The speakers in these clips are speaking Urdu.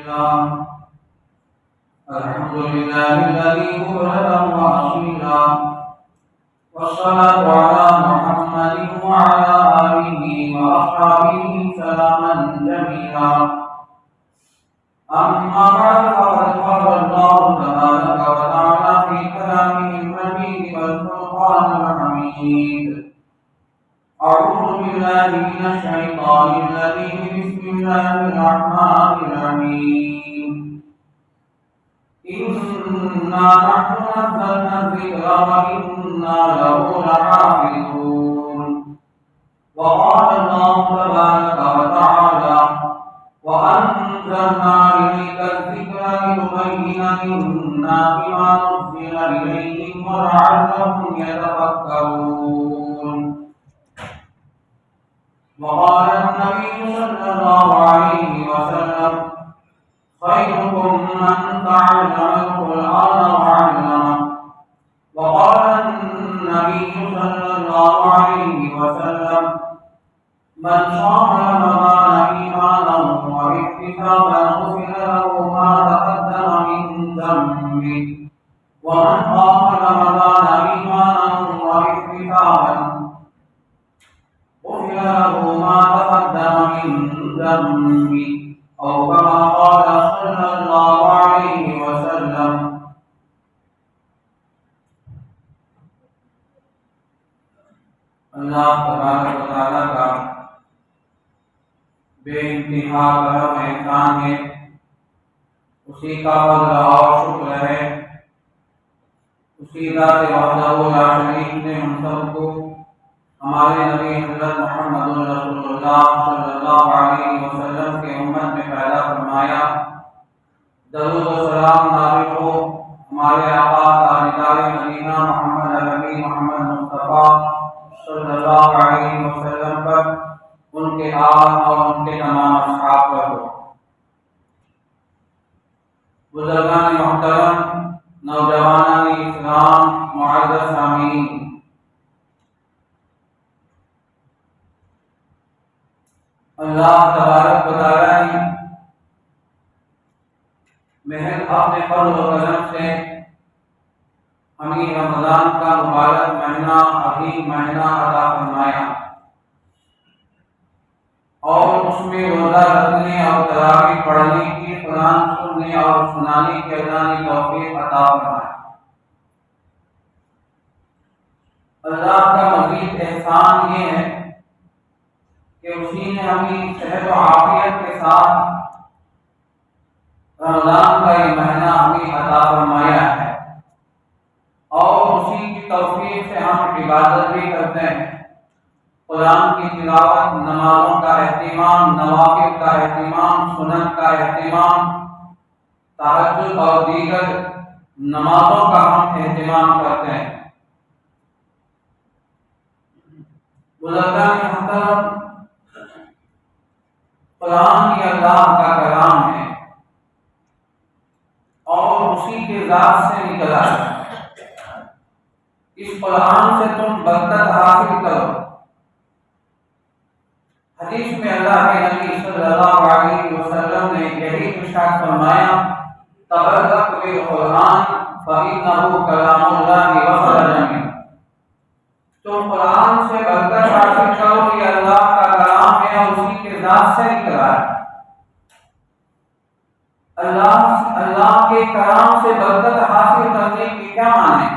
لله الحمد لله الذي مبردا وأصيلا، والصلاة على محمد وعلى آله وأصحابه سلاما جميلا. أما بعد فقد قال الله تبارك وتعالى في كلامه المجيد والفرقان الحميد: أعوذ بالله من الشيطان الرجيم. بسم الله الرحمن الرحيم. إنا نحن نزلنا الذكر وإنا له لحافظون. وقال الله تبارك وتعالى: وأنزلنا إليك الذكر لتبين للناس ما نزل إليهم ولعلهم يتفكرون. وقال النبي صلى الله عليه وسلم: خيركم من تعلم القرآن وعلمه. وقال النبي صلى الله عليه وسلم: من صام رمضان إيمانا واحتسابا غفر له ما تقدم من ذنبه، ومن قام رمضان إيمانا واحتسابا غفر له ما تقدم من ذنبه، أو كما قال صلى الله عليه وسلم. اللہ تبارک و تعالیٰ کا بے انتہا کرم احسان ہے، اسی کا فضل اور شکر ہے، اسی ذات وحدہ لا شریک نے ہم سب کو ہمارے نبی حضرت محمد رسول اللہ صلی اللہ علیہ وسلم کے امت میں پیدا فرمایا۔ درود و سلام نازل ہو ہمارے آقا تاجدار مدینہ محمد عربی محمد مصطفیٰ صلی اللہ علیہ وسلم پر، ان کے آل اور ان کے تمام اصحاب پر ہو۔ بزرگان محترم، نوجوانان اسلام، معزز سامعین، اللہ تبارک و تعالیٰ نے محض اپنے فضل و کرم سے ہمیں رمضان کا مبارک مہینہ، عظیم مہینہ عطا فرمایا، اور اس میں روزہ رکھنے اور تراویح پڑھنے کی، قرآن سننے اور سنانے کی اللہ نے توفیق عطا فرمایا۔ اللہ کا مزید احسان یہ ہے کہ اسی نے ہمیں صحت و عافیت کے ساتھ رمضان کا یہ مہینہ ہمیں عطا فرمایا ہے، اور اسی کی توفیق سے ہم عبادت بھی کرتے ہیں، قرآن کی تلاوت، نمازوں کا اہتمام، نوافل کا اہتمام، سنت کا اہتمام، تہجد اور دیگر نمازوں کا ہم اہتمام کرتے ہیں۔ بزرگان محترم، قرآن یہ اللہ کا کلام ہے اور اسی کے ذات سے نکلا ہے۔ اس قرآن سے تم برکت حاصل کرو۔ حدیث میں اللہ کے نبی صلی اللہ علیہ وسلم نے یہی ارشاد فرمایا: تبرک بالقرآن فإنہ کلام اللہ وخرج منہ۔ تم قرآن سے برکت حاصل کرو، یہ اللہ کا کلام ہے اور اسی کے ذات سے نکلا ہے۔ اللہ کے کلام سے برکت حاصل کرنے کی کیا معنی؟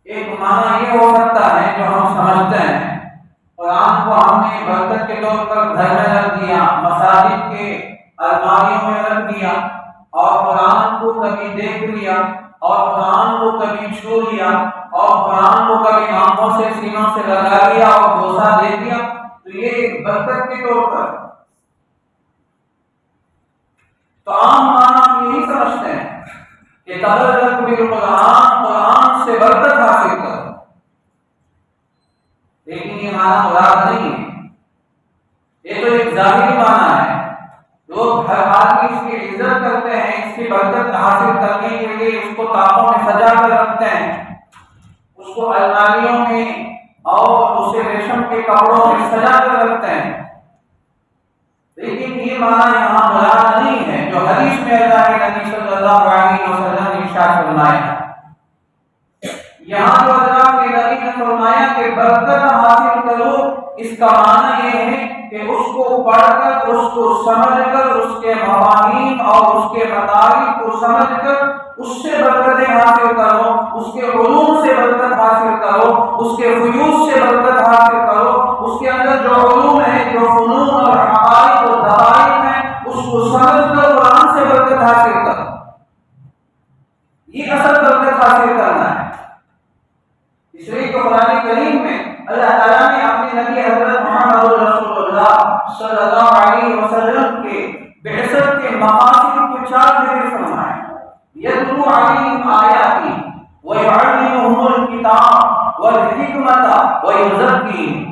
ایک معنی یہ ہو سکتا ہے جو ہم سمجھتے ہیں، قرآن کو ہم نے برکت کے طور پر گھر میں رکھ دیا، مساجد کے الماریوں میں رکھ دیا، اور قرآن کو کبھی دیکھ لیا، اور قرآن کو کبھی چھو لیا، اور قرآن کو کبھی آنکھوں سے سینوں سے لگا لیا اور بوسہ دے دیا، تو یہ برکت کے طور پر۔ تو عام معنی ہم یہی سمجھتے ہیں کہ تبرک بالقرآن، قرآن سے برکت حاصل کرو، لیکن یہ معنی مراد نہیں ہے۔ یہ تو ایک ظاہری معنی ہے، لوگ ہر آدمی اس کی عزت کرتے ہیں، اس کی برکت حاصل کرنے کے لیے اس کو تاقوں میں سجا کر رکھتے ہیں، اس کو الماریوں میں اور اسے ریشم کے کپڑوں میں سجا کر رکھتے ہیں، لیکن یہ معنی یہاں مراد نہیں ہے جو حدیث میں اللہ کے نبی صلی اللہ علیہ وسلم نے ارشاد فرمایا۔ یہاں جو اللہ کے نبی نے فرمایا کہ برکت حاصل کرو، اس کا معنی یہ ہے کہ اس کو پڑھ کر، اس کو سمجھ کر، اس کے مفاہیم اور اس کے مطالب کو سمجھ کر اس سے برکتیں حاصل کرو، اس کے علوم سے برکت حاصل کرو، اس کے فیوز سے برکت حاصل کرو، اس کے اندر جو علوم ہے، جو فنون اور حقائق اور دقائق ہیں، اس کو سمجھ کر قرآن سے برکت حاصل کرو۔ یہ اصل برکت حاصل کرنا ہے۔ اس لیے کہ قرآن کریم میں اللہ تعالیٰ نے اپنے نبی حضرت محمد رسول اللہ صلی اللہ علیہ وسلم کے بعثت کے مقاصد کو 4 ذکر فرمایا۔ یتلو علیہم آیاتی ویعلمہم الکتاب والحکمۃ ویزکیہم۔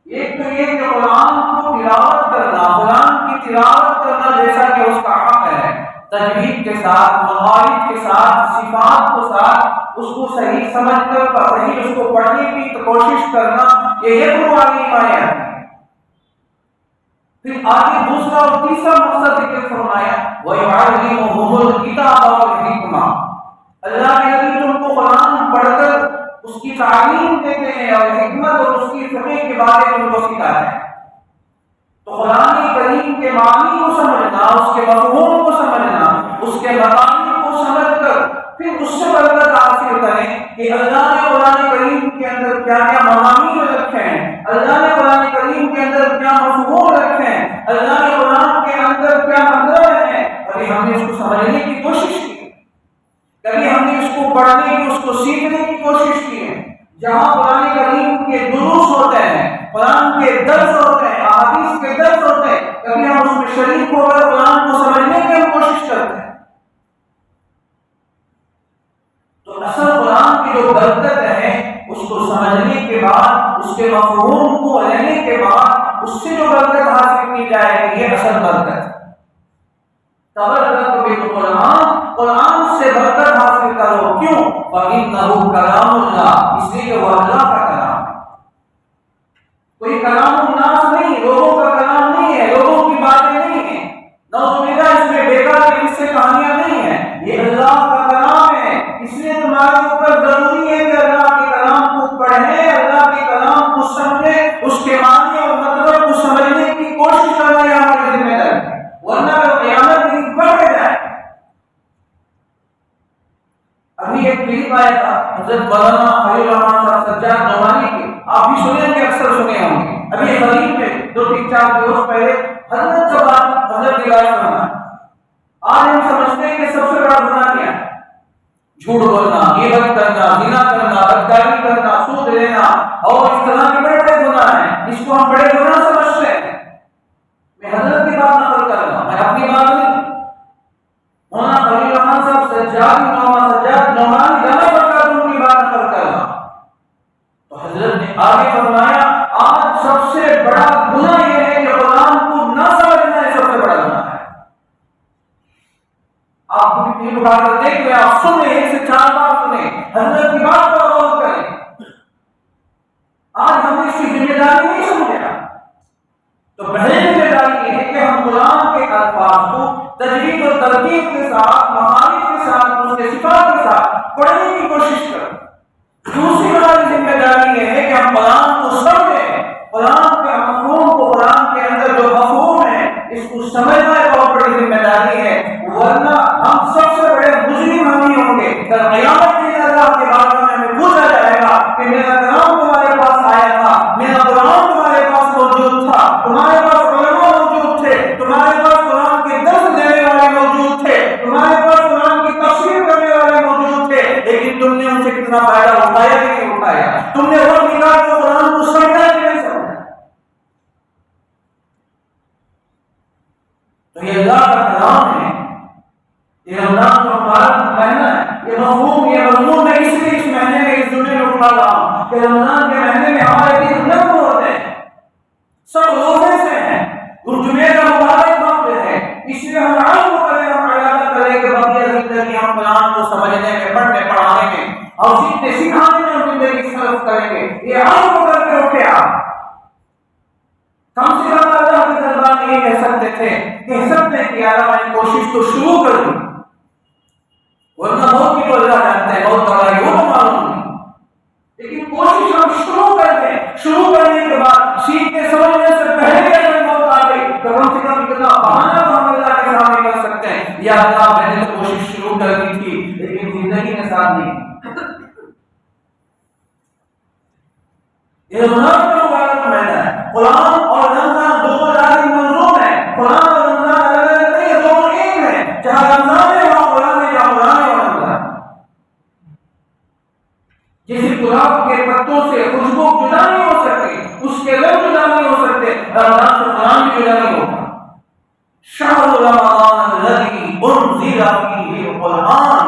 ایک تو یہ کہ قرآن کو تلاوت کرنا، قرآن کی تلاوت کرنا جیسا کہ اس کا حق ہے، تجوید کے ساتھ، مخارج کے ساتھ، صفات کے ساتھ اس کو صحیح سمجھ کر صحیح اس کو پڑھنے کی کوشش کرنا، یہ یتلو علیہم آیاتی۔ پھر آگے دوسرا اور تیسرا مقصد ذکر فرمایا، وَيُعَلِّمُهُمُ الْكِتَابَ وَالْحِکْمَةَ۔ اللہ کے نبی تم کو قرآن پڑھ کر اس کی تعلیم دیتے ہیں اور حکمت اور اس کی فقہ کے بارے میں ان کو سکھاتے ہیں۔ تو قرآن کریم کے معنی کو سمجھنا، اس کے مفہوم کو سمجھنا، اس کے مطالب کو سمجھ کر پھر اس سے برکت حاصل کریں کہ اللہ نے قرآن کریم کے اندر کیا کیا مضامین رکھے ہیں، اللہ نے قرآن کریم کے اندر کیا مفہوم رکھے ہیں، اللہ نے قرآن کے اندر کیا مطلب ہے۔ ابھی ہم نے اس کو سمجھنے کی کوشش کی، کبھی ہم نے اس کو پڑھنے کی، اس کو سیکھنے کی کوشش کی ہے۔ جہاں قرآن کریم کے دروس ہوتے ہیں، قرآن کے درس ہوتے ہیں، احادیث کے درس ہوتے ہیں، کبھی ہم اس میں شریک ہو کر قرآن کو سمجھنے کی ہم کوشش کرتے ہیں۔ تو اصل قرآن کی جو برکت ہے اس کو سمجھنے کے بعد، اس کے مفہوم کو لینے کے بعد اس سے جو برکت حاصل کی جائے گی، یہ اصل برکت ہے۔ تبرک بالقرآن، قرآن سے برکت حاصل کرو، کیوں؟ فَإِنَّهُ كَلَامُ اللَّهِ، اس لیے کہ وہ اللہ کا کلام ہے، کوئی کلام الناس نہیں، لوگوں کا کلام نہیں ہے، لوگوں کی باتیں نہیں ہیں، نعوذ باللہ اس میں بیکار کی قصے کہانیاں نہیں ہیں، یہ اللہ کا کلام ہے۔ اس لیے تمہارے اوپر ضروری ہے کہ اللہ کے کلام کو پڑھیں، اللہ کے کلام کو سمجھیں، اس کے معنی اور مطلب کو سمجھنے کی کوشش کرنا یہ ہماری ذمہ داری ہے، ورنہ قیامت کی بڑھ جائے۔ ابھی ایک کلپ آیا تھا حضرت مولانا خلیل الرحمن صاحب سجاد نعمانی کے، آپ بھی سنے گے، اکثر سنے ہوں گے۔ ابھی قریب میں 2-4 روز پہلے حضرت کے بعد حضرت نگاہ فرمایا، آج ہم سمجھتے ہیں کہ سب سے بڑا گناہ کیا ہے؟ جھوٹ بولنا، غیبت کرنا، زنا کرنا، بدکاری کرنا، سود لینا اور اس طرح کے بڑے بڑے گناہ ہیں، اس کو ہم بڑے گناہ سمجھتے ہیں۔ میں حضرت کی بات نقل کر رہا ہوں، میں اپنی بات نہیں۔ مولانا خلیل الرحمن صاحب سجاد نعمانی جانا پڑتا تو ان کی بات نقل کر رہا ہوں۔ تو حضرت نے آگے فرمایا، آج سب سے بڑا گناہ یہ ہے کہ قرآن کو نہ سمجھنا ہے، سب سے بڑا گناہ ہے۔ آپ کو بھی تین بار دیکھ لیں، آپ سنیں، 1 سے 4 بار سنیں، حضرت کی بات پر غور کریں۔ آج ہم نے اس کی ذمہ داری نہیں سمجھا۔ تو پہلی ذمہ داری یہ ہے کہ ہم قرآن کے الفاظ کو تجوید اور ترتیب کے ساتھ، مخارج کے ساتھ، اس کے صفات کے ساتھ پڑھنے کی کوشش کریں۔ دوسری ہماری ذمہ داری یہ ہے کہ ہم قرآن کو سمجھیں، قرآن کے مفہوم کو، قرآن کے اندر جو مفہوم ہے اس کو سمجھنا ایک بہت بڑی ذمہ داری ہے، ورنہ ہم سب سے بڑے مجرم ہم ہی ہوں گے۔ کل قیامت کے دن اللہ کے بارے میں ہمیں پوچھا جائے گا کہ میرا کلام تمہارے پاس آیا تھا، میرا قرآن تمہارے پاس موجود تھا، تمہارے پاس علماء موجود تھے، تمہارے پاس قرآن کے درس دینے والے موجود تھے، تمہارے پاس قرآن کی تفسیر کرنے والے موجود تھے، لیکن تم نے ان سے کتنا فائدہ اٹھایا کہ نہیں اٹھایا؟ تم نے وہ نکال کے قرآن کو سمجھا کہ نہیں سمجھا؟ تو یہ اللہ کا کلام ہے، یہ رمضان کا مبارک مہینہ ہے، یہ مفہوم، یہ مضمون میں اس لیے اس مہینے میں اس جملے میں اٹھا رہا ہوں کہ رمضان کے مہینے میں ہمارے دن نرم ہوتے ہیں، سب روزے سے ہیں، جمعے کا مبارک وقت ہے، اس لیے ہم عزم کریں، ہم ارادہ کریں کہ بقیہ زندگی ہم قرآن کو سمجھنے میں، پڑھنے پڑھانے میں اور سیکھنے سکھانے میں زندگی صرف کریں گے۔ یہ عزم کر کے اٹھے آپ، کم سے کم اللہ کے دربار میں یہ کہہ سکتے تھے کہہ سکتے ہیں کہ یار میں نے کوشش تو شروع کر دی، ورنہ موت کی تو اللہ جانتے ہیں، موت کب آئے گی وہ تو معلوم نہیں، لیکن کوشش ہم شروع کر دیں، شروع کرنے کے بعد سیکھنے سمجھنے سے پہلے اگر موت آ گئی تو کم سے کم اتنا بہانہ تو ہم اللہ کے سامنے کر سکتے ہیں، یا اللہ میں نے تو کوشش شروع کر دی تھی لیکن زندگی میں ساتھ نہیں۔ یہ منافق مبارک مہینہ ہے، قرآن اور رمضان دونوں لازم منظوم ہیں، قرآن اور رمضان الگ الگ نہیں، یہ دونوں ایک ہیں، جہاں رمضان ہے وہاں قرآن ہے، جہاں قرآن ہے وہاں رمضان۔ جس گلاب کے پتوں سے خوشبو جدا نہیں ہو سکتی، اس کے رنگ جدا نہیں ہو سکتے، رمضان سے قرآن بھی جدا نہیں ہوگا۔ شہر رمضان الذی انزل فیہ القرآن،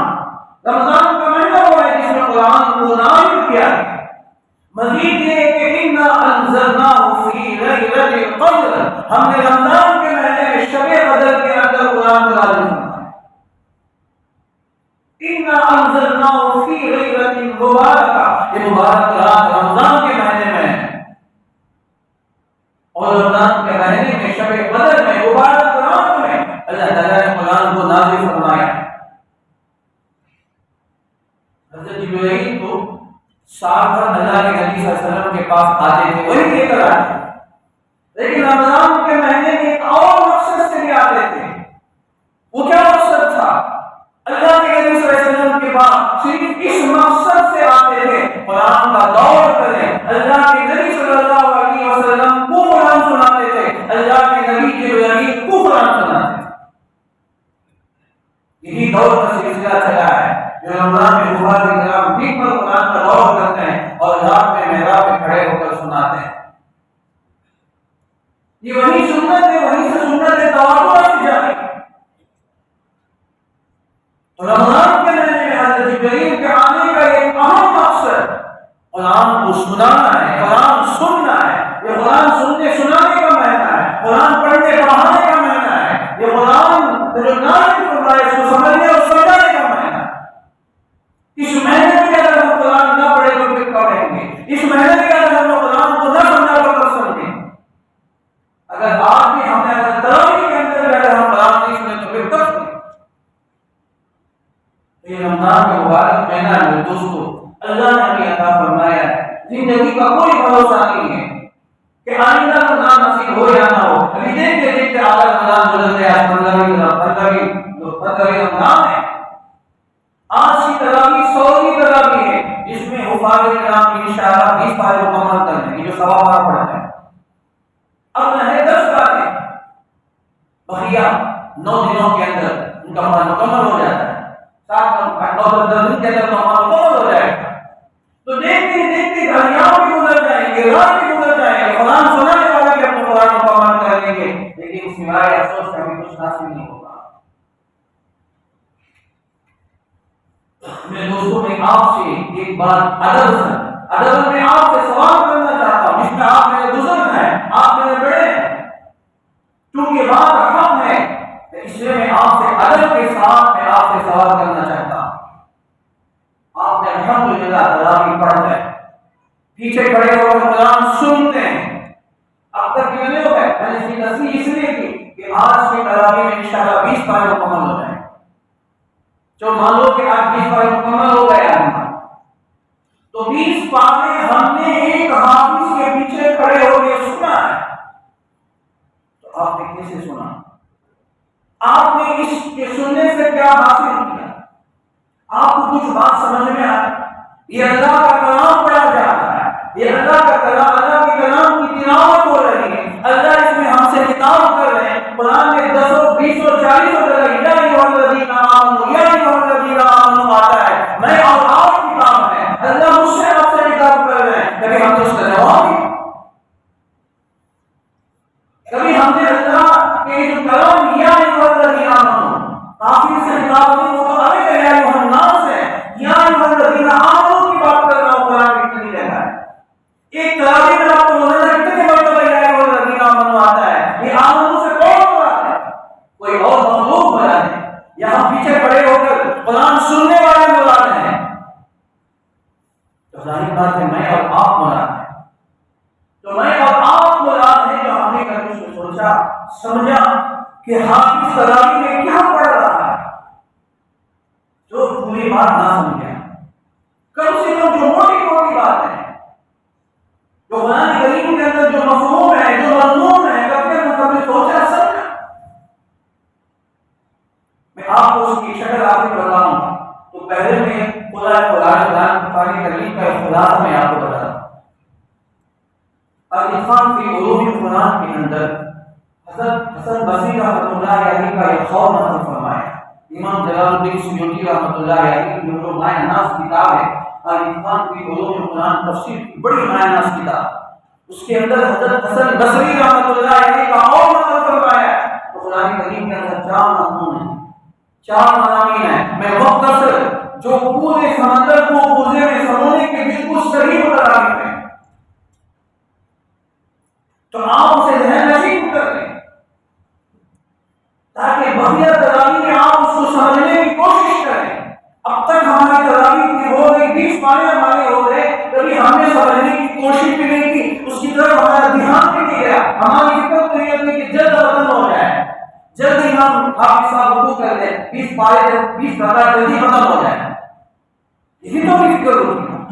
رمضان کا مہینہ وہ ہے جس میں قرآن کو نازل کیا ہے۔ مزید یہ کہ انا انزلناہ فی لیلۃ القدر، ہم نے رمضان کے مہینے میں شب قدر کے اندر قرآن کو نازل فرمایا۔ انا انزلناہ فی لیلۃ مبارکہ، یہ مبارک رات رمضان کے مہینے میں ہے، اور رمضان کے مہینے میں شب قدر میں مبارک رات میں اللہ تعالیٰ نے قرآن کو نازل فرمایا۔ حضرت جبرائیل تو سال بھر اللہ کے نبی صلی اللہ علیہ وسلم کے پاس آتے تھے، وہی لے کر آتے تھے، لیکن رمضان کے مہینے میں ایک اور مقصد سے بھی آتے تھے۔ وہ کیا مقصد تھا؟ اللہ کے نبی صلی اللہ علیہ وسلم کے پاس صرف اس مقصد سے آتے تھے قرآن کا دور کریں، اللہ کے نبی صلی اللہ علیہ وسلم کو قرآن سناتے تھے، اللہ کے نبی جبرائیل کو قرآن سناتے تھے۔ یہی دور کا سلسلہ چلا ہے جو رمضان میں بخاری کرام دن پر قرآن کا دور کرتے ہیں اور رات میں محراب میں کھڑے ہو کر سناتے ہیں۔ یہ وہی سنت ہے، وہیں سے سنت ہے تواتر سے جاری۔ تو رمضان کے مہینے میں حضرت جبرائیل کے آنے کا ایک اہم مقصد قرآن کو سنانا ہے، قرآن سننا ہے۔ یہ قرآن سننے سنانے کا مہینہ ہے، قرآن پڑھنے پڑھانے کا مہینہ ہے، یہ قرآن جو نازل فرمائے اس کو سمجھنے اور سمجھانے کا مہینہ ہے۔ اس مہینے میں اگر ہم قرآن نہ پڑھیں تو پھر کب پڑھیں گے؟ اس مہینے میں اگر ہم قرآن کو نہ سمجھا تو کب سمجھیں؟ اگر آج بھی ہم نے اگر تراویح کے اندر اگر ہم قرآن نہیں سنے تو پھر کب سنیں؟ یہ رمضان کا مبارک مہینہ ہے دوستو، اللہ نے ہمیں عطا فرمایا ہے، زندگی کا کوئی بھروسہ نہیں ہے کہ آئندہ رمضان نصیب ہو یا نہ ہو۔ ابھی دیکھتے دیکھتے آدھا رمضان گزر گیا، 15ویں رمضان ہے، آج کی تراویح 100ویں تراویح ہے جس میں حفاظ کرام کی انشاءاللہ 20 پارے مکمل کر لیں گے جو 1.25 پارہ پڑھتے ہیں۔ اب رہے 10 پارے، بقیہ 9 دنوں کے اندر ان کا مکمل ہو جاتا ہے، 7 دن کے اندر مکمل ہو جائے گا۔ تو دیکھتے دیکھتے گھڑیاں بھی گزر جائیں گے، رات بھی گزر جائیں گے، قرآن سنانے والے بھی اپنے قرآن مکمل کر لیں گے، لیکن سوائے افسوس کا بھی کچھ حاصل نہیں ہوگا۔ میں دوستوں میں آپ سے ایک بات ادب میں آپ سے سوال کرنا چاہتا ہوں، جس میں آپ میرے بزرگ ہیں، آپ میرے بڑے ہیں، کیونکہ بات اہم ہے اس لیے میں آپ سے ادب کے ساتھ میں آپ سے سوال کرنا چاہتا ہوں۔ آپ نے الحمدللہ تراویح پڑھتے ہیں، پیچھے کھڑے ہو کر قرآن سنتے ہیں، اب تک کتنے ہو گئے؟ میں نے اس کی تصریح اس لیے کی کہ آج کی تراویح میں انشاءاللہ 20 پارے مکمل ہو جائیں، جو مان لو کہ آج 20 پارے مکمل ہو گئے ہیں، تو 20 پارے ہم نے ایک حافظ کے پیچھے کھڑے ہو کے سنا ہے۔ تو آپ نے کیسے سنا؟ آپ نے اس کے سننے سے کیا حاصل کیا؟ آپ کو کچھ بات سمجھ میں آئی؟ یہ اللہ کا کلام پڑھا جا رہا ہے، یہ اللہ کا کلام، اللہ کے کلام کی تلاوت ہو رہی ہے، اللہ اس میں ہم سے خطاب کر رہے ہیں۔ قرآن میں 10 20 اور 40 یا ایھا الذین آمنوا، یا ایھا الذین آمنوا آتا ہے، میں اور آپ کی کام ہے، اللہ مجھ سے آپ سے خطاب کر رہے ہیں، کبھی ہم نے اس کا جواب دیا؟ کبھی ہم نے اللہ کے جو کلام یا ایھا الذین آمنوا کافر سے خطاب نہیں ہوتا، ارے یا ایھا الناس ہے، یا ایھا الذین آمنوا کی بات کر رہا ہوں، قرآن کتنی جگہ ہے، ایک تراویح میں آپ کو نظر کتنے مرتبہ یا ایھا الذین آمنوا آتا ہے، یہ آمنوا سے کہ حافظ تراویح میں کیا پڑھ رہا ہے، جو پوری بات نہ سمجھے، کم سے کم جو موٹی موٹی بات ہے، جو قرآن کریم کے اندر جو مفہوم ہے، جو مضمون ہے، کبھی سوچا سمجھا۔ میں آپ کو اس کی شکل آپ کو بتاؤں گا، تو پہلے میں قرآن کریم کا خلاصہ میں آپ کو بتا دوں۔ الاتقان فی علوم القرآن کے اندر حضرت حسن بصری رحمۃ اللہ علیہ کا ایک اور نقل فرمایا۔ امام جلال الدین سیوطی رحمۃ اللہ علیہ کی جو مایہ ناز کتاب ہے الاتقان فی علوم القرآن، تفسیر کی بڑی مایہ ناز کتاب، اس کے اندر حضرت حسن بصری رحمۃ اللہ علیہ کا اور نقل فرمایا۔ تو قرآن کریم کے اندر چار مضمون ہیں، چار مضامین ہیں۔ میں مختصر جو پورے سمندر کو پورے میں سمونے کے بالکل صحیح مترادف ہیں، تو آپ اسے ذہن نشین کر لیں تاکہ بقیہ تراویح میں آپ اس کو سمجھنے کی کوشش کریں۔ اب تک ہماری تراویح کی ہو گئی 20 پارے ہمارے ہو گئے، کبھی ہم نے سمجھنے کی کوشش بھی نہیں کی، اس کی طرف ہمارا دھیان بھی نہیں گیا، ہماری فکر تو یہ تھی کہ جلد ختم ہو جائے، جلدی ہم حافظ صاحب رکوع کر دیں، 20 پارے 20 رکعت جلدی ختم ہو جائے، یہی تو بھی فکر ہوتی ہے۔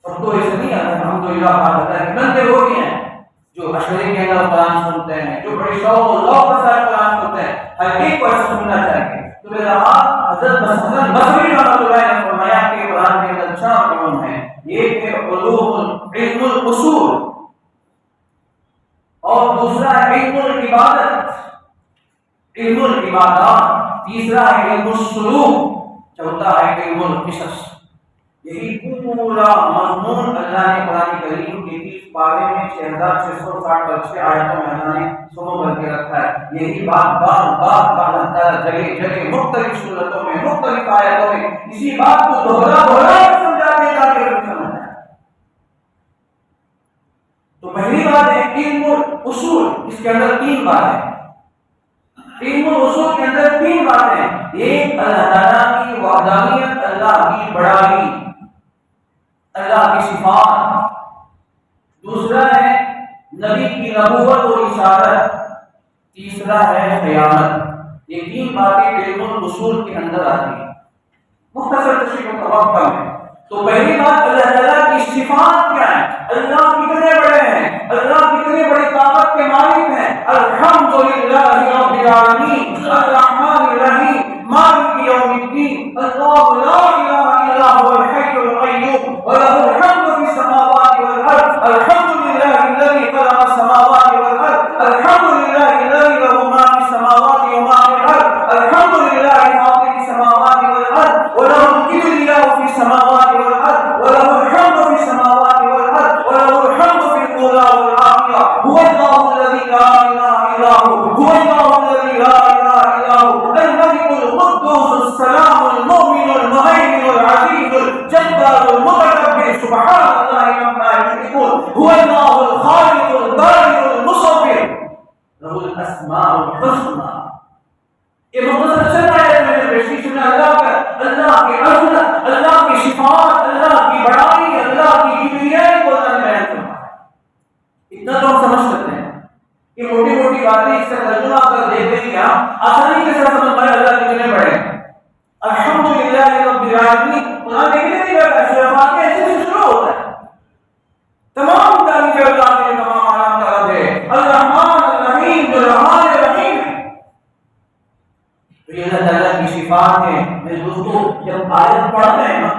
سب کو ایسے نہیں آتا، الحمدللہ بات ہے بندے وہ بھی ہیں جو اشعری کے اندر قرآن سنتے ہیں، جو بڑے شوق و ذوق کے ساتھ قرآن سنتے ہیں، ہر ایک کو ایسا سننا چاہیے۔ تو میرا حضرت حسن بصری رحمۃ اللہ علیہ نے فرمایا کہ قرآن کے اندر 4 علوم ہیں، ایک ہے علم الاصول، اور دوسرا ہے علم العبادت، علم العبادات، تیسرا ہے علم السلوک، چوتھا ہے علم القصص۔ یہی پورا مضمون اللہ نے قرآن کریم کے 30 پارے میں 6660 آیتوں میں اللہ نے سمو کر کے رکھا ہے۔ یہی بات بار بار اللہ تعالیٰ جگہ جگہ مختلف صورتوں میں مختلف آیتوں میں اسی بات کو دوہرا سمجھاتے ہیں تاکہ لوگ سمجھ جائیں۔ تو پہلی بات ہے علم الاصول، اس کے اندر 3 باتیں، علم الاصول کے اندر 3 باتیں، ایک اللہ تعالیٰ کی وحدانیت، اللہ کی بڑائی، اللہ کی صفات، دوسرا ہے نبی کی نبوت و رسالت، تیسرا ہے قیامت۔ یہ 3 باتیں علم الاصول کے اندر آتی ہیں۔ مختصر تشریح کا وقت کم ہے، تو پہلی بات اللہ تعالیٰ کی صفات کیا ہے، اللہ کتنے بڑے ہیں، اللہ کتنے بڑی طاقت کے مالک ہیں۔ الحمدللہ رب العالمین الرحمن الرحیم مالک یوم الدین، اللہ لا الہ الا هو الحی القیوم وله الحمد في السماوات والارض، الحمد لله الذي خلق السماوات والارض، الحمد لله الذي له ما في السماوات وما في الارض، الحمد لله فاطر السماوات والارض وله الكبرياء في السماوات والارض وله الحمد في السماوات والارض وله الحمد في الاولى والآخرة، هو الله الذي لا اله الا هو الله الذي لا اله الا هو الملك القدوس السلام المؤمن المهيمن العزيز الجبار المتكبر سبحان الله عما يشركون، هو الله الخالق البارئ المصور له الاسماء الحسنى۔ یہ مختصر چلتا ہے میں نے پیشی سنا اللہ کی عظمت، اللہ کی صفات، اللہ کی بڑائی، اللہ کی کبریائی کو اللہ نے بیان فرمایا۔ اتنا تو ہم سمجھ سکتے ہیں کہ موٹی موٹی باتیں اس کا ترجمہ کر دیتے ہیں، آسانی کے ساتھ سمجھ پائے اللہ کتنے بڑے ہیں۔ الحمدللہ رب العالمین، قرآن دیکھنے نہیں کرتا، سورہ فاتحہ ایسے سے شروع ہوتا ہے، تمام تعریفیں اللہ کے تمام عالم طلب ہے، الرحمن الرحیم جو رحمان الرحیم ہے۔ تو یہ اللہ تعالیٰ کی صفات ہے۔ میرے دوستو جب آیت پڑھتے ہیں نا،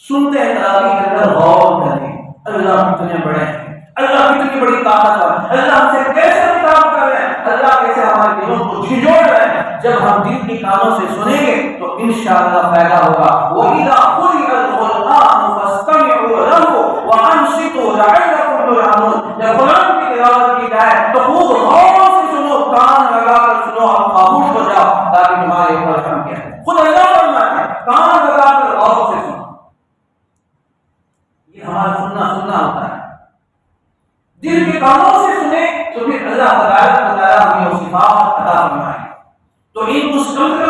سنتے ہیں تراویح کے اندر غور کریں، اللہ کتنے بڑے ہیں، اللہ کتنی بڑی طاقت ہے، اللہ ہم سے کیسے کام کر رہے ہیں، اللہ کیسے ہمارے دلوں کو جھنجھوڑ رہے ہیں۔ جب ہم دل کی کانوں سے سنیں گے تو انشاءاللہ فائدہ ہوگا۔ وَإِذَا قُرِئَ الْقُرْآنُ فَاسْتَمِعُوا لَهُ وَأَنصِتُوا لَعَلَّكُمْ تُرْحَمُونَ۔ جب قرآن کی تلاوت کی جائے تو خوب غور سے سنو، کان لگا کر سنو اور خاموش ہو جاؤ تاکہ تمہارے اوپر رحم کیا ہے۔ خود اللہ فرماتا ہے کان لگا کر غور سے سنو۔ یہ ہمارا سننا ہوتا ہے، دل کے کانوں سے سنیں تو پھر اللہ تعالیٰ ہمیں وہ صفات عطا فرمائے۔ تو ان کو سمجھے۔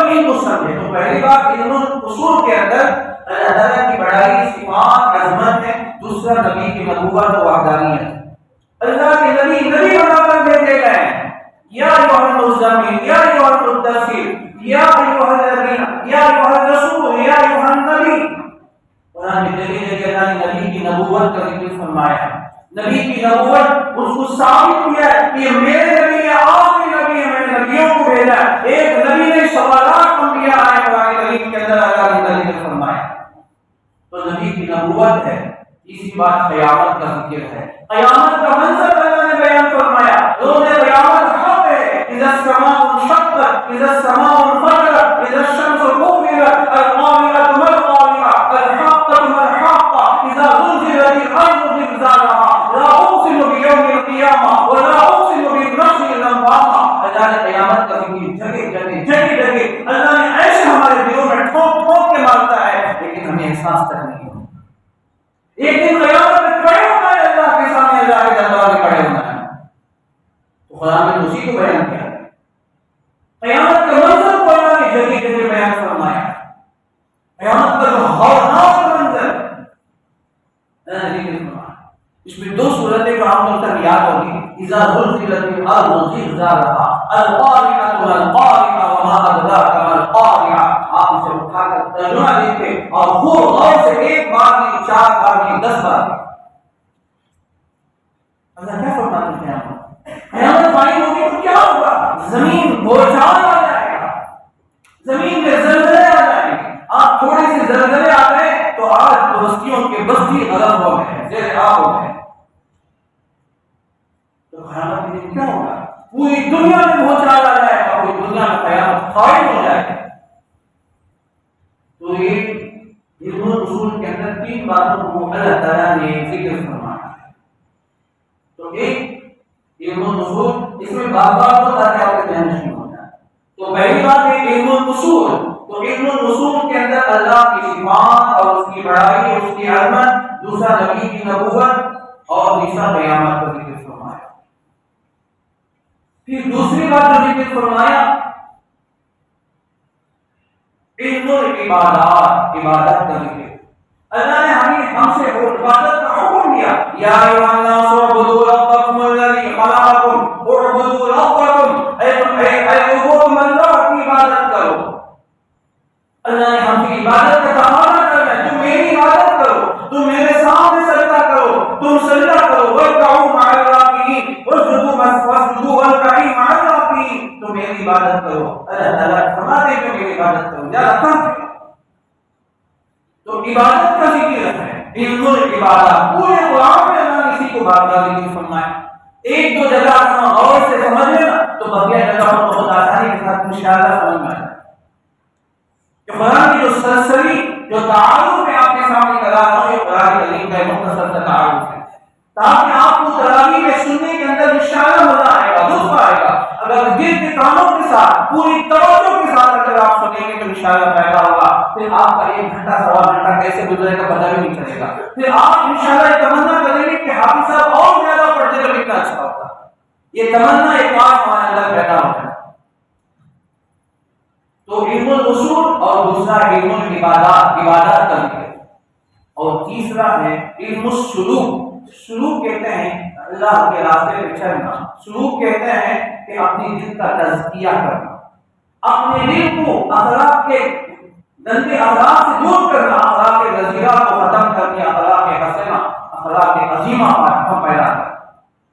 تو پہلی بات علم اصول کے اندر اللہ تعالیٰ کی بڑائی، صفات، عظمت ہے۔ دوسرا نبی کی نبوت و وحدانیت، اللہ کے نبی بنا کر بھیجے گئے ہیں، یا ایھا المزمل یا ایھا المدثر یا ایھا الذین یا ایھا الرسول یا ایھا النبی. قرآن میں جگہ جگہ اللہ نے نبی کی نبوت کا ذکر فرمایا ہے. نبی کی نبوت اس کو ثابت کیا ہے کہ میرے نبی ہے، آخری نبی ہے، میں نے نبیوں کو بھیجا ہے. ایک نبی نے سوالات انبیاء آئے قرآن کریم کے اندر اللہ نے ذکر فرمایا. تو نبی کی نبوت ہے. اسی بات قیامت کا ذکر ہے. قیامت کا منظر اللہ نے بیان فرمایا. روز قیامت حق ہے. اذا السماء انشقت، اذا السماء انفطرت، اذا الشمس كورت، القارعة ما القارعة، الحاقة ما الحاقة، اذا زلزلت الارض زلزالها، لا اقسم بيوم القيامة ولا اقسم بالنفس اللوامة. اللہ نے قیامت کا ذکر جگہ جگہ اللہ نے ایسے ہمارے دلوں میں ٹھوک ٹھوک کے مارتا ہے، لیکن ہمیں احساس تک نہیں ہوتا. ایک دن قیامت میں کھڑے ہونا ہے، اللہ کے سامنے اللہ کے دربار میں کھڑے ہونا ہے. تو قرآن نے اسی کو بیان کیا. قیامت کے منظر کو اللہ نے جگہ جگہ بیان فرمایا. قیامت کا جو ہولناک منظر اللہ نے ذکر فرمایا. اس میں دو صورتیں جو عام طور پر یاد ہوگی. اذا زلزلت الارض زلزالها، القارعة ما القارعة وما ادراك ما القارعة. آپ اسے اٹھا کر ترجمہ دیکھیں اور خوب غور سے ایک بار نہیں، 4 بار نہیں، 10 بار. اللہ کیا فرماتے ہیں؟ قیامت قائم ہوگی تو کیا ہوگا؟ زمین بوجھال آ جائے گا، زمین میں زلزلے آ جائیں گے. آپ تھوڑے سے زلزلے آ گئے تو آج بستیوں کے بستی غرق ہو گئے، زیر آب ہو گئے. تو قیامت کے دن کیا ہوگا؟ پوری دنیا میں بوجھال آ جائے گا، پوری دنیا میں قیامت قائم ہو جائے گا. تو یہ علم اصول کے اندر 3 باتوں کو اللہ تعالیٰ نے ذکر فرمایا ہے. تو ایک علم اصول، اس میں بار بار تو تاکہ آپ کے ذہن نشین ہوتا ہے. تو پہلی بات ہے علم اصول. تو علم اصول کے اندر اللہ کی صفات اور اس کی بڑائی، اس کی عظمت. دوسرا نبی کی نبوت اور تیسرا قیامت کا ذکر فرمایا. پھر دوسری بات جو ذکر فرمایا علم العبادات، عبادت کا ذکر. اللہ نے ہم سے عبادت کا حکم دیا. یا ایھا الناس اعبدوا ربکم الذی خلقکم، اعبدوا ربکم، اے لوگوں تم اللہ کی عبادت کرو. اللہ نے ہم کی عبادت کا تقاضا کرنا ہے. تم میری عبادت کرو، تم میرے سامنے سجدہ کرو، تم سجدہ کرو. وارکعوا مع الراکعین، واسجدوا وارکعوا مع الراکعین. تم میری عبادت کرو. اللہ تعالیٰ فرماتے ہیں کہ میری عبادت کرو. تو عبادت کا ذکر ہے. علم العبادات پورے قرآن میں اللہ نے اسی کو بار بار ذکر فرمایا. ایک دو جگہ ہم غور سے سمجھ لیں نا تو بقیہ جگہوں کو بہت آسانی کے ساتھ انشاءاللہ سمجھ میں آ جائے. کہ قرآن کی جو سرسری جو تعارف میں آپ کے سامنے کرا رہا ہوں، یہ قرآن کریم کا مختصر سا تعارف ہے، تاکہ آپ کو تراویح میں سننے کے اندر انشاءاللہ مزہ آئے گا، لطف آئے گا. اگر دل کے کانوں کے ساتھ پوری توجہ کے ساتھ اگر آپ سنیں گے تو انشاءاللہ فائدہ ہوگا. پھر آپ کا 1 گھنٹہ 1.25 گھنٹہ کیسے گزرے گا پتہ بھی نہیں چلے گا. پھر آپ انشاءاللہ یہ تمنا کریں گے کہ حافظ صاحب اور زیادہ پڑھتے تو کتنا اچھا ہوتا. یہ تمنا ایک بار ہمارے اندر پیدا ہوتا ہے. تو علم الاصول اور دوسرا علم العبادات، عبادات کا ذکر. اور تیسرا ہے علم السلوک. سلوک کہتے ہیں اللہ کے راستے پہ چلنا. سلوک کہتے ہیں کہ اپنی دل کا تزکیہ کرنا، اپنے دل کو اخلاق کے گندے اخلاق سے دور کرنا، اخلاق رذیلہ کو ختم کر کے اخلاق حسنہ، اخلاق عظیمہ پر پیدا کرنا.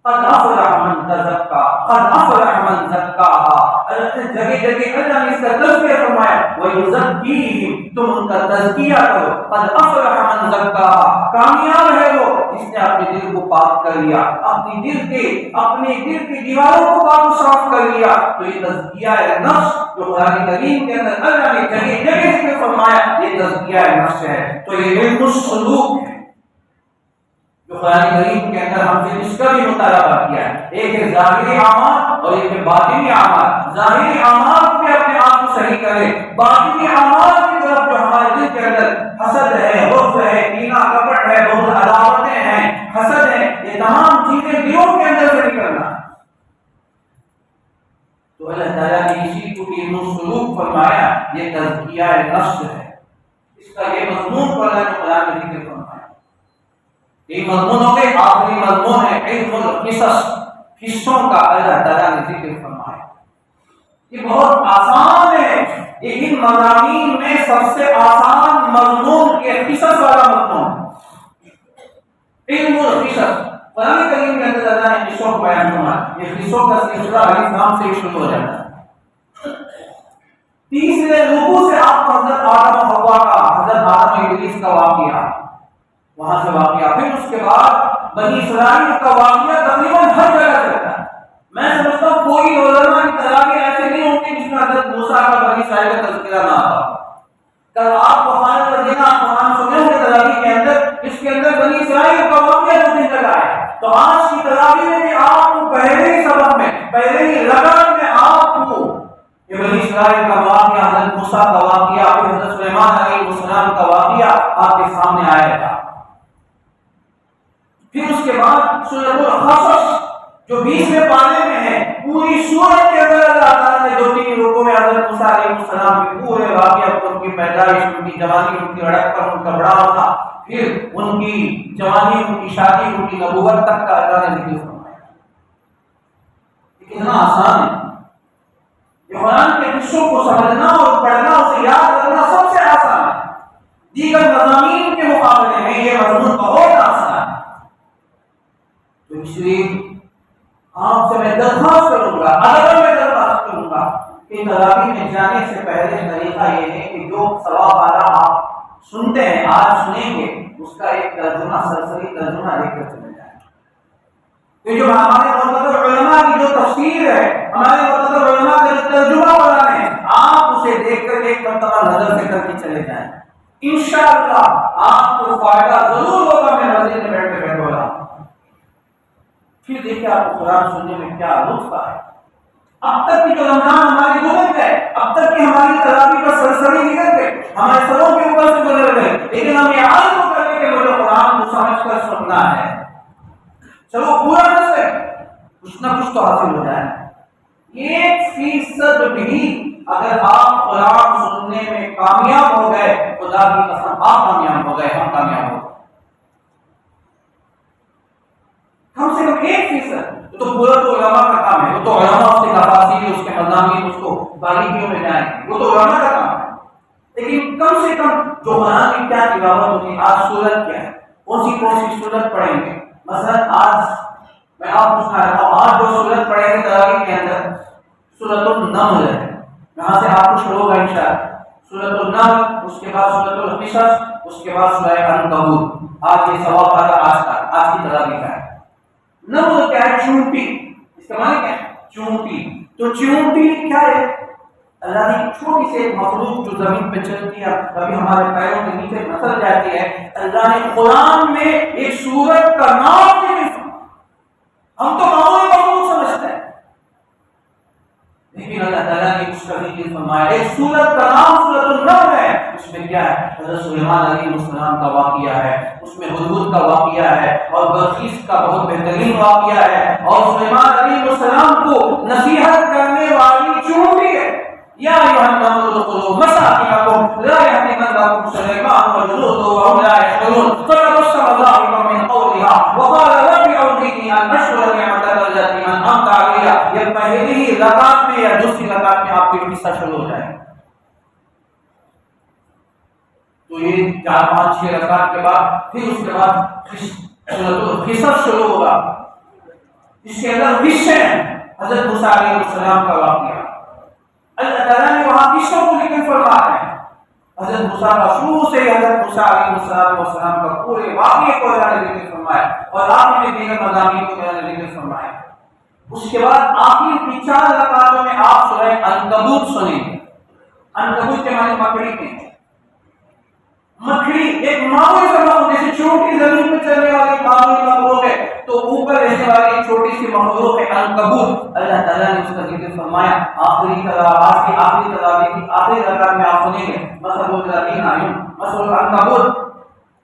قد افلح من تزکا، قد افلح من زکاہا. اللہ نے جگہ جگہ اللہ نے اس کا تذکیہ فرمایا. وَيُزَكِّيهِمْ، تم ان کا تزکیہ کرو. قد افلح من زکاہا، کامیاب ہے وہ جس نے اپنے دل کو پاک کر لیا، اپنے دل کی دیواروں کو پاک و صاف کر لیا. تو یہ تزکیہ نفس جو قرآن کریم کے اندر اللہ نے جگہ جگہ ذکر فرمایا، یہ تزکیہ نفس ہے. تو یہ علم السلوک ہے جو قرآن کریم کے اندر ہم سے اس کا بھی مطالبہ کیا ہے. ایک ہے ظاہری اعمال اور ایک ہے باطنی اعمال. ظاہری اعمال پہ اپنے آپ کو صحیح کرے، باطنی اعمال کی طرف جو ہمارے دل کے اندر حسد ہے، غصہ ہے، کینہ کپٹ ہے، بہت عداوتیں ہیں، حسد ہے، یہ تمام چیزیں دلوں کے اندر سے نکلنا ہے. تو اللہ تعالیٰ نے اسی کو علم السلوک فرمایا. یہ تزکیہ نفس ہے. اس کا یہ مضمون کو اللہ نے قرآن میں ذکر فرمایا. یہ مضمون ہو گئے. آخری مضمون ہے علم القصص، قصوں کا اللہ تعالیٰ نے ذکر فرمایا. یہ بہت آسان ہے، لیکن مضامین میں سب سے آسان مضمون یہ قصص والا مضمون، علم القصص۔ قرآن کریم کے اندر اللہ نے قصوں کو بیان فرمایا، یہ قصوں کا سلسلہ الف لام سے شروع ہو جاتا ہے۔ تیسرے رکوع سے آپ کو حضرت آدم و حوا کا، حضرت آدم و ابلیس کا واقعہ، وہاں سے واقعہ، پھر اس کے بعد بنی اسرائیل کا واقعہ تقریباً ہر جگہ چلتا ہے۔ میں سمجھتا ہوں کوئی علماء کی تراغیب ایسے نہیں ہوتی جس میں حضرت موسیٰ کا بنی اسرائیل کا تذکرہ نہ آتا۔ کل آپ بخاری مدینہ قرآن سنے ہوں گے تراغیب کے اندر، اس کے اندر بنی اسرائیل کا واقعہ دو تین جگہ ہے۔ تو آج کی تراغیب میں بھی آپ کو پہلے ہی سبق میں، پہلے ہی لگن میں آپ کو یہ بنی اسرائیل کا واقعہ، حضرت موسیٰ کا واقعہ، پھر حضرت سلیمان علیہ السلام کا واقعہ آپ کے سامنے آئے گا۔ پھر اس کے بعد سورۃ القصص جو 20ویں پارے میں ہے، پوری سورت کے اندر اللہ تعالیٰ نے جو 3 رکوع میں حضرت موسیٰ علیہ السلام کے پورے واقعہ، ان کی پیدائش، ان کی جوانی، ان کی اڑک پر ان کا بڑا ہونا، پھر ان کی جوانی، ان کی شادی، ان کی نبوت تک کا اللہ نے ذکر فرمایا۔ یہ کتنا آسان ہے، یہ قرآن کے قصوں کو سمجھنا اور پڑھنا، اسے یاد رکھنا سب سے آسان ہے۔ دیگر مضامین کے مقابلے میں یہ مضمون بہت آسان ہے۔ تو اس لیے آپ سے میں درخواست کروں گا، اگر میں درخواست کروں گا کہ تراغیب میں جانے سے پہلے طریقہ یہ ہے کہ جو ثواب والا آپ سنتے ہیں، آج سنیں گے، اس کا ایک ترجمہ، سرسری ترجمہ لے کر چلے جائیں۔ یہ جو ہمارے معتبر علماء کی جو تفسیر ہے، ہمارے معتبر علماء کا جو ترجمہ قرآن ہے، آپ اسے دیکھ کر ایک مرتبہ نظر سے کر کے چلے جائیں، انشاءاللہ آپ کو فائدہ ضرور ہوگا۔ میں مسجد میں بیٹھ کے بیٹھ رہا ہوں، پھر دیکھیں آپ کو قرآن سننے میں کیا لطف ہے۔ اب تک کی جو رمضان ہماری گزر گئے، اب تک کی ہماری تراویح کا سرسری نکل گئے، ہمارے سروں کے اوپر سے گزر گئے، لیکن ہم یہ عزم کریں کہ مجھے قرآن کو سمجھ کر سننا ہے، چلو پورا نہ سے کچھ نہ کچھ تو حاصل ہو جائے۔ 1% بھی اگر آپ قرآن سننے میں کامیاب ہو گئے، خدا کی قسم آپ کامیاب ہو گئے، ہم کامیاب ہو گئے۔ کم سے کم 1%، تو پورا تو علماء کا کام ہے، وہ تو علماء اس کے تفاسیر، اس کے مضامین، اس کو باریکیوں میں جائیں، وہ تو علماء کا کام ہے۔ لیکن کم سے کم جو قرآن کی کیا تلاوت ہوتی ہے، آج سورت کیا ہے، کون سی سورت پڑھیں گے؟ مثلا آج میں آپ پوچھنا چاہتا ہوں، آج جو سورت پڑھیں گے تراویح کے اندر سورۃ النمل ہے، یہاں سے آپ کو شروع ہوگا انشاءاللہ سورۃ النمل، اس کے بعد سورۃ القصص، اس کے بعد سورۃ العنکبوت۔ آج یہ ثواب والا آج کی تراویح کا ہے۔ نمل کیا ہے؟ چونٹی، اس کا معنی کیا ہے؟ چونٹی۔ تو چونٹی کیا ہے؟ اللہ کی چھوٹی سے ایک مخلوق جو زمین پہ چلتی ہے، کبھی ہمارے پیروں کے نیچے پھسل جاتی ہے، اللہ نے قرآن میں ایک سورت کا نام بھی نہیں سنا۔ ہم تو معمولی مخلوق سمجھتے ہیں، لیکن اللہ تعالیٰ نے اس کا ذکر فرمایا۔ ایک سورت کا نام سورۃ النمل ہے، اس میں کیا ہے؟ حضرت سلیمان علیہ السلام کا واقعہ ہے، اس میں ہدہد کا واقعہ ہے، اور بلقیس کا بہت بہترین واقعہ ہے، اور سلیمان علیہ السلام کو نصیحت کرنے والی چونٹی ہے۔ یا ایھا النمل ادخلوا مساکنکم لا یحطمنکم سلیمان وجنودہ وهم لا يشعرون فتبسم ضاحکا من قولها وقال رب اوزعنی ان اشکر نعمتک التي انعمت علی۔ یہ پہلی رکعت میں یا دوسری رکعت میں آپ کی قصہ شروع ہو جائے۔ تو یہ 4-5-6 رکعت کے بعد پھر اس کے بعد قصص شروع ہوگا، اس کے اندر قصے ہیں۔ حضرت موسیٰ علیہ السلام کا واقعہ، اللہ تعالیٰ نے وہاں قصوں کو ذکر فرمایا ہے۔ حضرت موسیٰ کا شروع سے حضرت موسیٰ علیہ السلام کا پورے واقعے کو اللہ نے ذکر فرمایا، اور آپ نے دیگر مضامین کو اللہ نے ذکر فرمایا۔ اس کے بعد آخر کی 4 رکعتوں میں آپ سورہ عنکبوت سنیں گے۔ عنکبوت کے معنی مکڑی کے، مکڑی ایک معمولی سا مخلوق، جیسے چھوٹی زمین پہ چلنے والی معمولی مخلوق ہے، تو اوپر رہنے والی چھوٹی سی مخلوق ہے عنکبوت۔ اللہ تعالیٰ نے اس کا ذکر فرمایا۔ آخری تلاوت کی آخری تلاوت کی آخری رکعت میں آپ سنیں گے مثل الذین مثل العنکبوت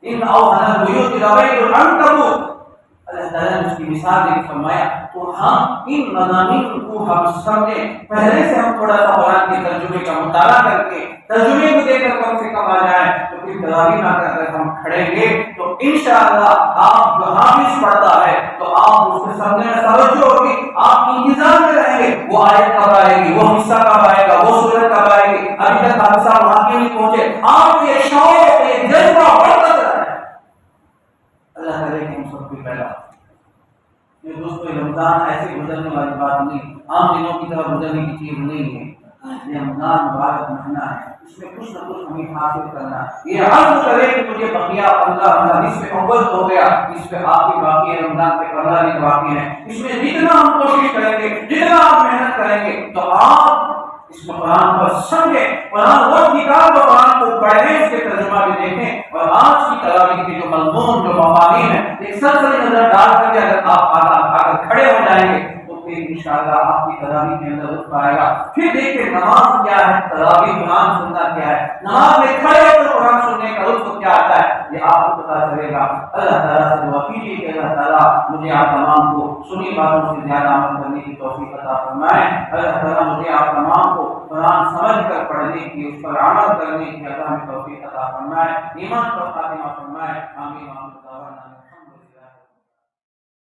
ان اوهن البیوت لبیت العنکبوت۔ اللہ اللہ تعالیٰ نے اس کی مثال دے فرمایا تو ہم ان مضامین کو ہم سمجھے پہلے سے ہم تھوڑا سا قرآن کے ترجمے کا مطالعہ کر کے ترجمے کو دیکھ کر کم سے کم آ جائیں تو پھر تراویح نہ کر کر ہم کھڑیں گے تو انشاءاللہ آپ جو حافظ پڑھتا ہے تو آپ اس کو سمجھنے میں توجہ ہوگی، آپ انتظار میں رہیں گے وہ آیت کب آئے گی، وہ حصہ کب آئے گا، وہ سورت کب آئے گی، ابھی تک حادثہ وہاں نہیں پہنچے، آپ یہ شوق یہ جذبہ بڑھتا رہا ہے۔ اللہ کرے کہ ہم سب کو پیدا یہ دوستو رمضان ایسے گزرنے والی بات نہیں، عام دنوں کی طرح گزرنے کی چیز نہیں ہے۔ یہ رمضان مبارک مہینہ ہے، اس میں کچھ نہ کچھ ہمیں حاصل کرنا ہے۔ یہ عزم کرے کہ مجھے بقیہ 15 اس میں اول ہو گیا، اس میں آخری باقی ہے، رمضان کے 15 دن باقی ہیں، اس میں جتنا ہم کوشش کریں گے، جتنا آپ محنت کریں گے تو آپ اس قرآن کو سمجھیں، قرآن وہ کتاب جو قرآن کو پڑھیں اس کے ترجمہ بھی دیکھیں، اور آج کی تراویح کی جو مضمون جو مفاہیم ہے ایک سرسری نظر ڈال کر کے اگر آپ آ کر کھڑے ہو جائیں گے تو پھر انشاءاللہ آپ کی تراویح کے اندر لطف آئے گا۔ پھر دیکھیں نماز کیا ہے، تراویح قرآن سننا کیا ہے، نماز میں کھڑے ہو کر قرآن سننے کا لطف کیا آتا ہے یہ آپ کو پتا چلے گا۔ اللہ تعالیٰ سے دعا کیجیے کہ اللہ تعالیٰ مجھے آپ تمام کو سنی باتوں سے زیادہ عمل کرنے کی توفیق عطا فرمائے۔ اللہ تعالیٰ مجھے آپ تمام کو قرآن سمجھ کر پڑھنے کی، اس پر عمل کرنے کی عطا میں توفیق عطا فرمائے، ایمان پر خاتمہ فرمائے، آمین۔